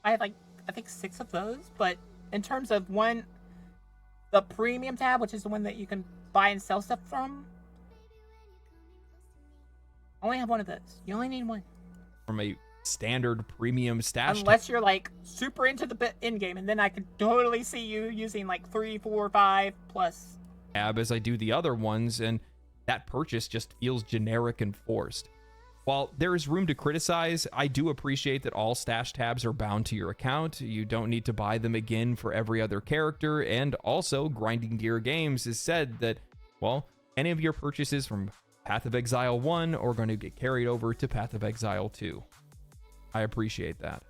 I have like I think 6 of those, but in terms of the premium tab, which is the one that you can buy and sell stuff from, I only have one of those. You only need one. From a standard premium stash. Unless you're like super into the end game, and then I could totally see you using like 3, 4, 5 plus tab as I do the other ones, and that purchase just feels generic and forced. While there is room to criticize, I do appreciate that all stash tabs are bound to your account. You don't need to buy them again for every other character, and also Grinding Gear Games has said that, well, any of your purchases from Path of Exile 1 are going to get carried over to Path of Exile 2. I appreciate that.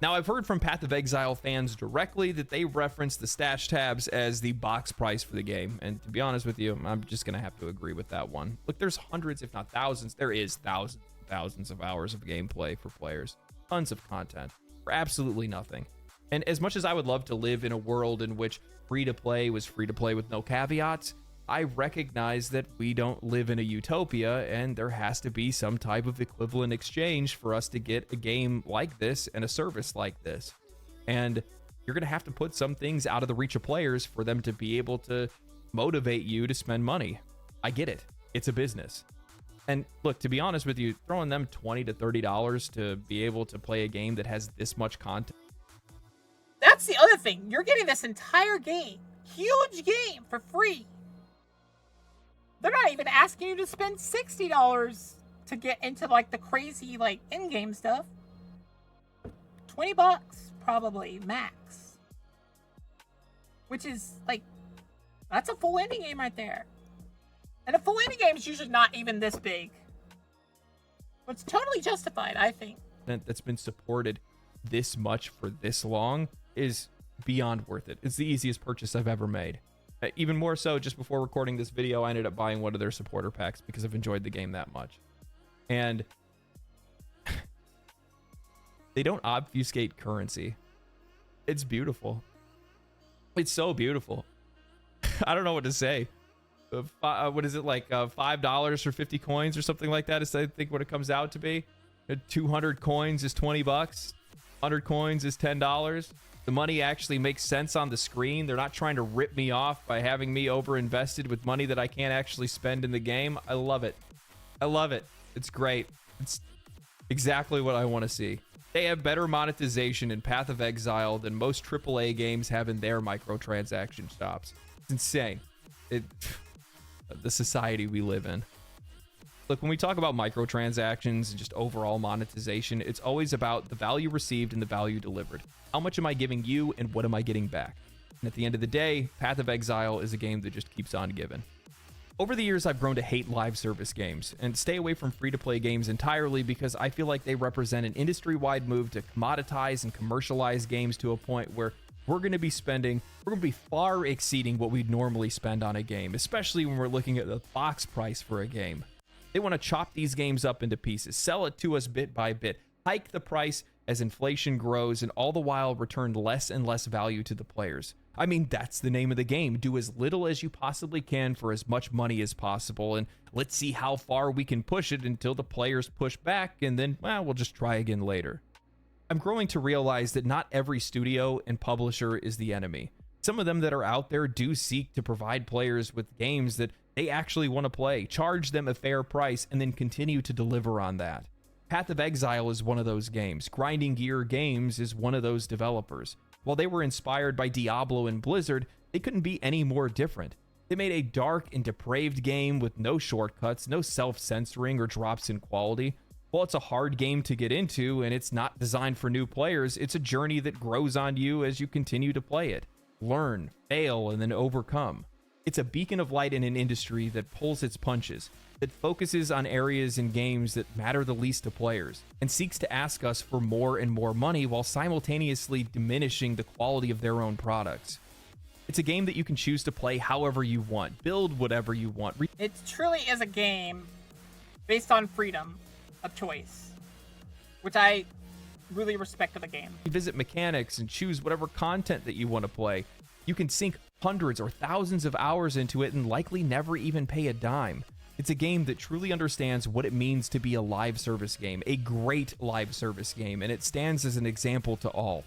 Now, I've heard from Path of Exile fans directly that they reference the stash tabs as the box price for the game. And to be honest with you, I'm just going to have to agree with that one. Look, there's hundreds, if not thousands. There is thousands and thousands of hours of gameplay for players. Tons of content for absolutely nothing. And as much as I would love to live in a world in which free-to-play was free-to-play with no caveats, I recognize that we don't live in a utopia, and there has to be some type of equivalent exchange for us to get a game like this and a service like this. And you're going to have to put some things out of the reach of players for them to be able to motivate you to spend money. I get it. It's a business. And look, to be honest with you, throwing them $20 to $30 to be able to play a game that has this much content. That's the other thing. You're getting this entire game, huge game, for free. They're not even asking you to spend $60 to get into like the crazy like in-game stuff. $20 probably max. Which is like, that's a full indie game right there. And a full indie game is usually not even this big. But it's totally justified, I think. That's been supported this much for this long is beyond worth it. It's the easiest purchase I've ever made. Even more so, just before recording this video, I ended up buying one of their supporter packs because I've enjoyed the game that much. And they don't obfuscate currency. It's beautiful. It's so beautiful. I don't know what to say. What is it, like $5 for 50 coins or something like that is I think what it comes out to be. 200 coins is $20. 100 coins is $10. The money actually makes sense on the screen. They're not trying to rip me off by having me over invested with money that I can't actually spend in the game. I love it. I love it. It's great. It's exactly what I want to see. They have better monetization in Path of Exile than most AAA games have in their microtransaction shops. It's insane. The society we live in. Look, when we talk about microtransactions and just overall monetization, it's always about the value received and the value delivered. How much am I giving you and what am I getting back? And at the end of the day, Path of Exile is a game that just keeps on giving. Over the years, I've grown to hate live service games and stay away from free-to-play games entirely because I feel like they represent an industry-wide move to commoditize and commercialize games to a point where we're going to be far exceeding what we'd normally spend on a game, especially when we're looking at the box price for a game. They want to chop these games up into pieces, sell it to us bit by bit, hike the price as inflation grows, and all the while return less and less value to the players. I mean, that's the name of the game. Do as little as you possibly can for as much money as possible, and let's see how far we can push it until the players push back, and then, well, we'll just try again later. I'm growing to realize that not every studio and publisher is the enemy. Some of them that are out there do seek to provide players with games that they actually want to play, charge them a fair price, and then continue to deliver on that. Path of Exile is one of those games. Grinding Gear Games is one of those developers. While they were inspired by Diablo and Blizzard, they couldn't be any more different. They made a dark and depraved game with no shortcuts, no self-censoring or drops in quality. While it's a hard game to get into and it's not designed for new players, it's a journey that grows on you as you continue to play it. Learn, fail, and then overcome. It's a beacon of light in an industry that pulls its punches, that focuses on areas in games that matter the least to players, and seeks to ask us for more and more money while simultaneously diminishing the quality of their own products. It's a game that you can choose to play however you want, build whatever you want. It truly is a game based on freedom of choice, which I really respect of the game. Revisit mechanics and choose whatever content that you want to play. You can sink hundreds or thousands of hours into it and likely never even pay a dime. It's a game that truly understands what it means to be a live service game, a great live service game, and it stands as an example to all.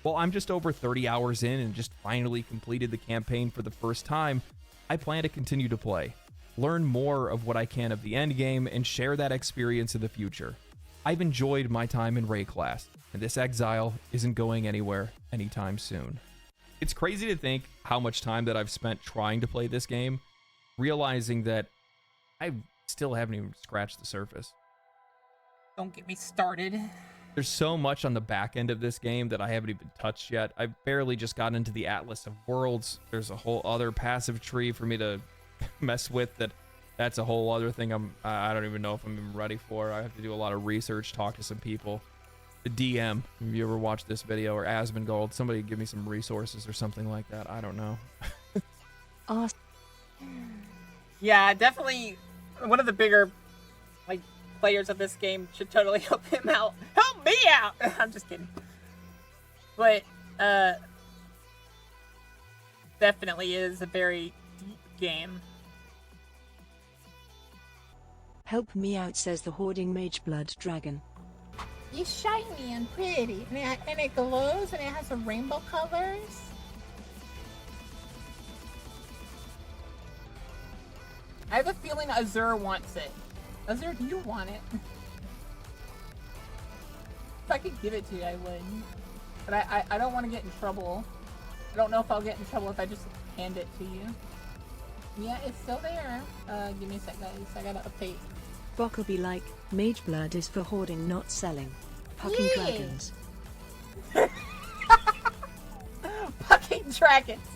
While I'm just over 30 hours in and just finally completed the campaign for the first time, I plan to continue to play, learn more of what I can of the end game, and share that experience in the future. I've enjoyed my time in Ray class, and this Exile isn't going anywhere anytime soon. It's crazy to think how much time that I've spent trying to play this game, realizing that I still haven't even scratched the surface. Don't get me started. There's so much on the back end of this game that I haven't even touched yet. I've barely just gotten into the Atlas of Worlds. There's a whole other passive tree for me to mess with that's a whole other thing I don't even know if I'm even ready for. I have to do a lot of research, talk to some people. The DM, if you ever watched this video, or Asmongold, somebody give me some resources or something like that. I don't know. Awesome. Yeah, definitely one of the bigger players of this game should totally help him out. Help me out! I'm just kidding. But definitely is a very deep game. Help me out, says the hoarding mage blood dragon. It's shiny and pretty, and it glows, and it has some rainbow colors. I have a feeling Azur wants it. Azur, do you want it? If I could give it to you, I would. But I don't want to get in trouble. I don't know if I'll get in trouble if I just hand it to you. Yeah, it's still there. Give me a sec, guys. I gotta update. Bok will be like, mage blood is for hoarding, not selling. Fucking Yeah. dragons. Fucking dragons.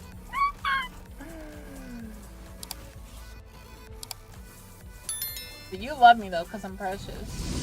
But you love me though, because I'm precious.